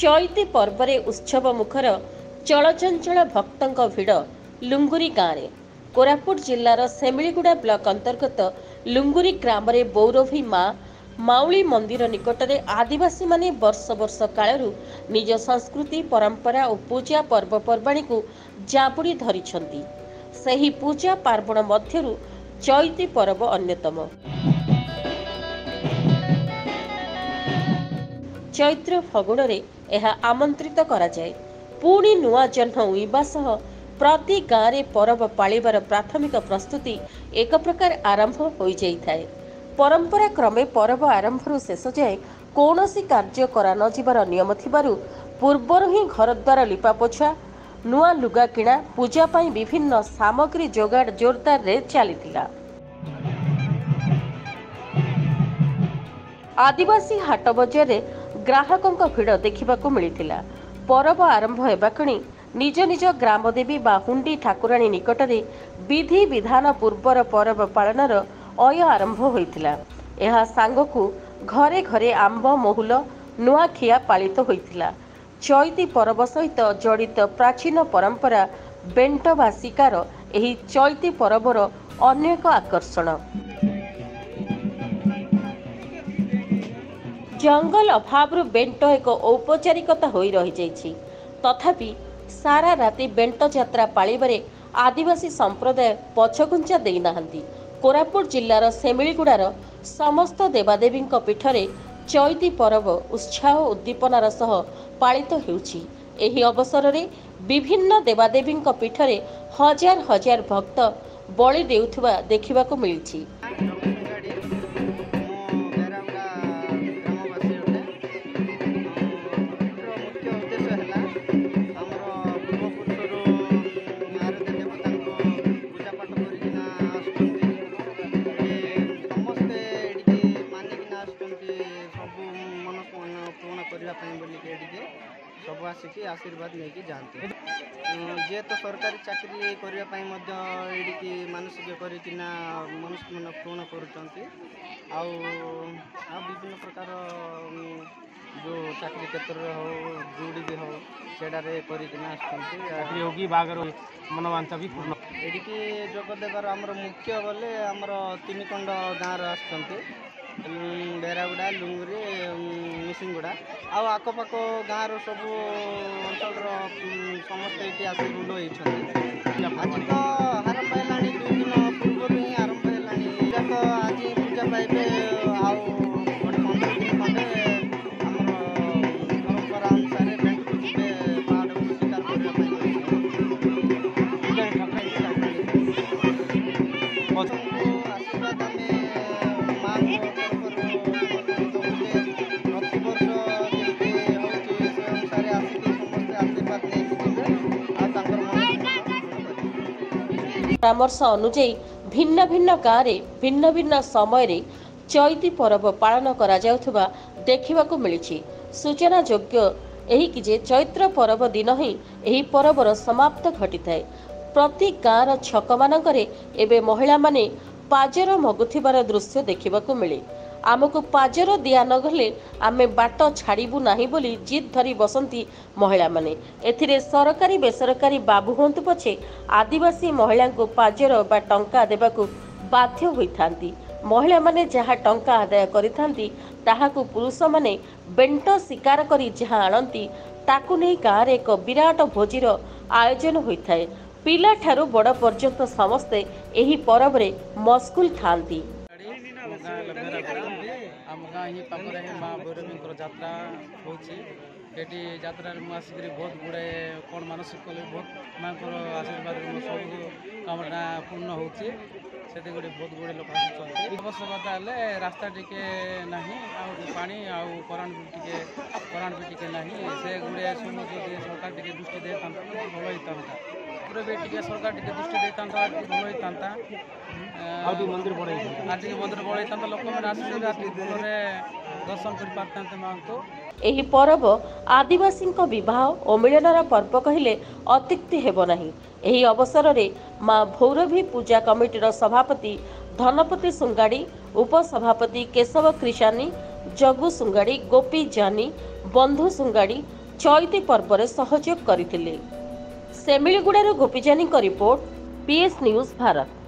चैती पर्व उत्सव मुखर चलचंचल भक्तों भिड़ लुंगुरी गाँव में कोरापुट जिलार सेमिलीगुड़ा ब्लॉक अंतर्गत लुंगुरी ग्राम में बौरभी माँ माउली मंदिर निकट में आदिवासी माने वर्ष वर्ष कालरू निज संस्कृति परंपरा और पूजा पर्वपर्वाणी को जाबुड़ी धरिछंती। सही पूजा पार्वण मध्यरु चैती पर्व अन्यतम। चैत्र फगुण रे यह आमंत्रित करा जाए। पुणी नुआ जन्म उइबा सह प्रति गाँव रे पर्व पालिबार प्राथमिक प्रस्तुति एक प्रकार आरंभ हो जाइथाए। परंपरा क्रमे पर्व आरंभरू शेष जाए कौनसी कार्य करा न जिबार नियम थिबारु पूर्वरु ही घर द्वार लिपापोछा नुआ लुगा किणा पूजा पाई विभिन्न सामग्री जोगाड़ जोरदार रे चलीथिला। आदिवासी हाट बजार रे ग्राहकों भिड़ देखा मिलता। पर्व आरंभ होगा क्षणी निज निज ग्रामदेवी बा हुंडी ठाकुराणी निकट में विधि विधान पूर्वर पर्व पालनर अय आरंभ होइथिला। एहा सांगकु घरे घरे आंब महुल नुआखिया पालित होइथिला। चैती पर्व सहित जड़ित प्राचीन परंपरा बेंट बा शिकार एही चैती पर्वर अन्य एक आकर्षण। जंगल अभाव बेंट एक औपचारिकता होई रही जाइछि। तथापि सारा राति बेंट यात्रा पालिबारे आदिवासी संप्रदाय पछघुंचा देई नाहंती। कोरापुट जिलार सेमिलीगुड़ार समस्त देवादेवी पीठरे चैती पर्व उत्साह उद्दीपनार सह पालित हेउछि। एही अवसर रे विभिन्न देवादेवी पीठरे हजार हजार भक्त बलि देउथुबा देखिबाको मिलिछि। सब आसिकी आशीर्वाद नहीं जाते जे तो सरकारी चाकरी करने मानसिक करना मनुष्य मन पूर्ण करुँच विभिन्न प्रकार जो चाकरी क्षेत्र हो जोड़ी भी हो सेडारे करगी बागर मनोवांछा भी पूर्ण एडिकी जोग देवार आमर मुख्य बोले आमर तीनकंड गाँव आसुँच बेरागुड़ा लुंगुरी मिसिंगुड़ा आउ आखपाख गाँव सब अंचल समस्त ये आस रुंड होती आज तो आरंभ है 2 दिन पूर्व ही आरंभ है तो आज पूजा पाइबे आउ 15 दिन खंडे आम परंपरा अनुसार बेंट को जी पहाड़ को शिकार आशीर्वाद परामर्श अनुଯାयी भिन्न भिन्न गाँव में भिन्न भिन्न समय रे चैती पर्व पालन करा जाउथबा देखिबाको मिलिछि। सूचना योग्य एही कि जे चैत्र पर्व दिन ही एही पर्वर समाप्त घटिथाए। प्रति गाँव छक मानकरे एबे महिला माने पाजर मगुथिबार दृश्य देखिबाको मिले। आमको पाजर दिया न गले आमे बाट छाड़बू नाही बोली जिद धरी बसंती महिला माने। एथिरे सरकारी बेसरकारी बाबू हंतु पछे आदिवासी महिला को पाजर बा टंका देबाकू बाध्य होइथांती। महिला माने जहाँ टंका आदाय करिथांती ताहाकू पुरुष माने बेंट शिकार करी जहाँ आणंती ताकू नै गाँव रे एक विराट भोजीर आयोजन होइथाए। पिला ठारू बड़ पर्यंत समस्ते एही पर्व रे मस्कुल थांती। आम गाँ ही पाखरे माँ भैरवी यात्रा होती यात्रा आसिक बहुत गुड़ाए कौन मानसिक कले बहुत माँ को आशीर्वाद सब कामना पूर्ण होती गुड़े बहुत गुड़े लोक आवश्यकता रास्ता टिके ना पानी करंट भी टिके ना से गुड़े सब सरकार टे दृष्टि दे भल होता भी सरकार टे दृष्टि देता भल होता मंदिर बढ़ाई लोक मैंने दर्शन कर पारते माँ को। एही पर्व आदिवासी विवाह और मिलनर पर्व कहले अत्युक्ति हेब नाही। एही अवसर रे माँ भौरवी पूजा कमिटीर सभापति धनपति सुंगाड़ी, उपसभापति केशव कृषानी, जगु सुंगाड़ी, गोपी जानी, बंधु सुंगाड़ी, ଚଇତି ପର୍ବରେ ସହଯୋଗ କରିଥିଲେ। ସେମିଳିଗୁଡ଼ାରୁ ଗୋପୀଜାନୀଙ୍କ ରିପୋର୍ଟ, PS ନ୍ୟୁଜ୍ ଭାରତ।